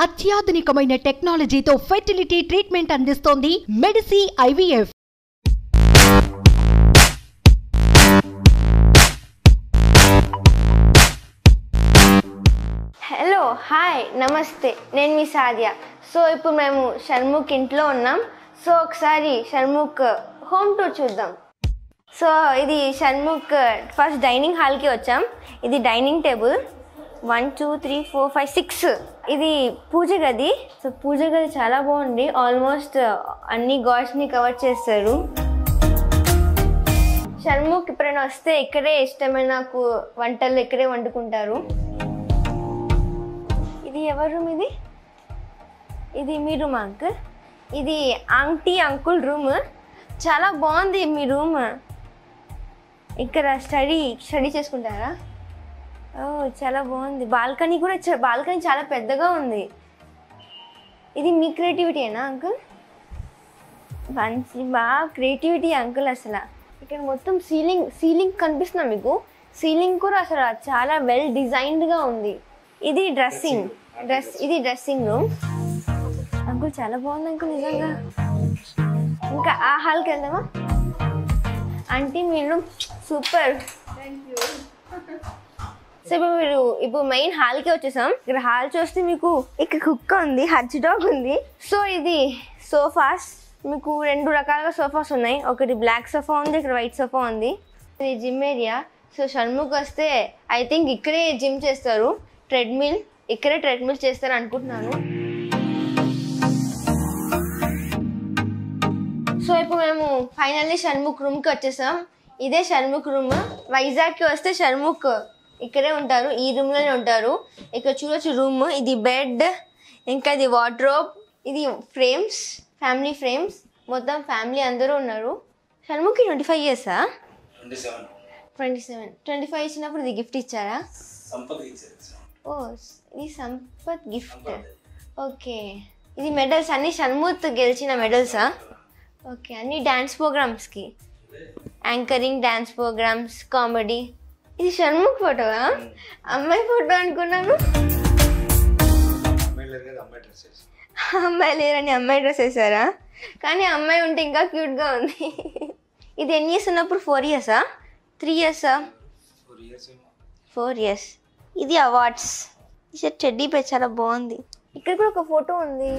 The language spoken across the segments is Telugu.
అత్యాధునికమైన టెక్నాలజీతో ఫెర్టిలిటీ ట్రీట్మెంట్ అందిస్తోంది మెడిసి ఐవీఎఫ్. హలో హాయ్ నమస్తే, నేను మీ సాదియా. సో ఇప్పుడు మేము షణ్ముఖ్ ఇంట్లో ఉన్నాం. సో ఒకసారి షణ్ముఖ్ హోమ్ టూర్ చూద్దాం. సో ఇది షణ్ముఖ్ ఫస్ట్ డైనింగ్ హాల్కి వచ్చాం. ఇది డైనింగ్ టేబుల్ 1 2 3 4 5 6. ఇది పూజ గది. సో పూజ గది చాలా బాగుంది. ఆల్మోస్ట్ అన్ని గాడ్స్ని కవర్ చేస్తారు. షణ్ముఖ్ ఎప్పుడైనా వస్తే ఇక్కడే ఇష్టమైన వంటలు ఇక్కడే వండుకుంటారు. ఇది ఎవరి రూమ్? ఇది మీ రూమ్ అంకుల్. ఇది ఆంటీ అంకుల్ రూమ్. చాలా బాగుంది మీ రూమ్. ఇక్కడ స్టడీ చేసుకుంటారా? ఓ చాలా బాగుంది. బాల్కనీ కూడా బాల్కనీ చాలా పెద్దగా ఉంది. ఇది మీ క్రియేటివిటీనా అంకుల్? మంచి బాగా క్రియేటివిటీ అంకుల్. అసలు ఇక్కడ మొత్తం సీలింగ్ కనిపిస్తున్నా మీకు. సీలింగ్ కూడా అసలు చాలా వెల్ డిజైన్డ్గా ఉంది. ఇది ఇది డ్రెస్సింగ్ రూమ్. అంకుల్ చాలా బాగుంది అంకుల్ నిజంగా. ఇంకా ఆ హాల్కి వెళ్దామా? ఆంటీ మీరు సూపర్. సో ఇప్పుడు మెయిన్ హాల్కి వచ్చేసాం. ఇక్కడ హాల్ చూస్తే మీకు ఇక్కడ కుక్క ఉంది, హచ్ డాగ్ ఉంది. సో ఇది సోఫాస్. మీకు 2 రకాలుగా సోఫాస్ ఉన్నాయి. ఒకటి బ్లాక్ సోఫా ఉంది, ఇక్కడ వైట్ సోఫా ఉంది. ఇది జిమ్ ఏరియా. సో షణ్ముఖ్ వస్తే ఐ థింక్ ఇక్కడే జిమ్ చేస్తారు. ఇక్కడే ట్రెడ్మిల్ చేస్తారు అనుకుంటున్నాను. సో ఇప్పుడు మేము ఫైనల్లీ షణ్ముఖ్ రూమ్కి వచ్చేసాం. ఇదే షణ్ముఖ్ రూమ్. వైజాగ్కి వస్తే షణ్ముఖ్ ఇక్కడే ఉంటారు, ఈ రూమ్లోనే ఉంటారు. ఇక్కడ చూడొచ్చు రూమ్. ఇది బెడ్, ఇంకా ఇది వార్డ్రోబ్, ఇది ఫ్రేమ్స్, ఫ్యామిలీ ఫ్రేమ్స్. మొత్తం ఫ్యామిలీ అందరూ ఉన్నారు. షణ్ముఖ్ 25 ఇయర్సా? 27. 25 ఇచ్చినప్పుడు ఇది గిఫ్ట్ ఇచ్చారా? ఓ ఇది సంపత్ గిఫ్ట్. ఓకే. ఇది మెడల్స్ అన్ని షణ్ముఖ్ గెలిచిన మెడల్సా? ఓకే. అన్ని డ్యాన్స్ ప్రోగ్రామ్స్కి, యాంకరింగ్, డ్యాన్స్ ప్రోగ్రామ్స్, కామెడీ. ఇది షణ్ముఖ్ ఫోటోనా? అమ్మాయి ఫోటో అనుకున్నాను. అమ్మాయి లేరని అమ్మాయి డ్రెస్ వేసారా? కానీ అమ్మాయి ఉంటే ఇంకా క్యూట్గా ఉంది. ఇది ఎన్ని ఇయర్స్ ఉన్నప్పుడు? 4 ఇయర్సా? 3 ఇయర్సా? 4 ఇయర్స్. ఇది అవార్డ్స్. ఇది టెడ్డీ బేర్ చాలా బాగుంది. ఇక్కడ కూడా ఒక ఫోటో ఉంది.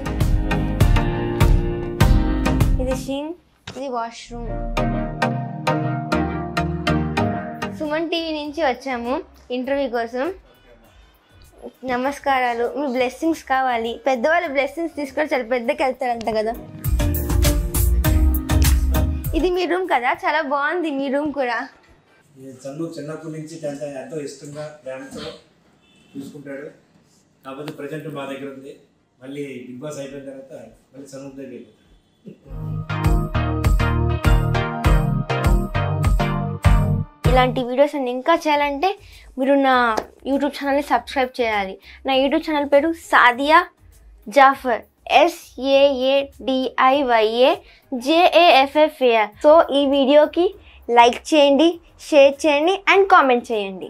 ఇది షీన్. ఇది వాష్రూమ్. సుమన్ టీవీ నుంచి వచ్చాము ఇంటర్వ్యూ కోసం. నమస్కారాలు. మీ బ్లెస్సింగ్స్ కావాలి. పెద్దవాళ్ళ బ్లెస్సింగ్స్ తీసుకొని చాలా పెద్దకి వెళ్తారంట కదా. ఇది మీ రూమ్ కదా? చాలా బాగుంది మీ రూమ్ కూడా. చిన్నప్పటి నుంచి ఎంతో ఇష్టంగా ప్రేమతో చూసుకుంటాడు. కాకపోతే ప్రజెంట్ మా దగ్గర ఉంది. మళ్ళీ బిగ్ బాస్ అయిపోయిన తర్వాత మళ్ళీ సన్నూప్ దగ్గర వెళ్ళిపోతాడు. ఇలాంటి వీడియోస్ అన్ని ఇంకా చేయాలంటే మీరు నా యూట్యూబ్ ఛానల్ని సబ్స్క్రైబ్ చేయాలి. నా యూట్యూబ్ ఛానల్ పేరు సాదియా జాఫర్, SAADIYAJAFFAR. సో ఈ వీడియోకి లైక్ చేయండి, షేర్ చేయండి అండ్ కామెంట్ చేయండి.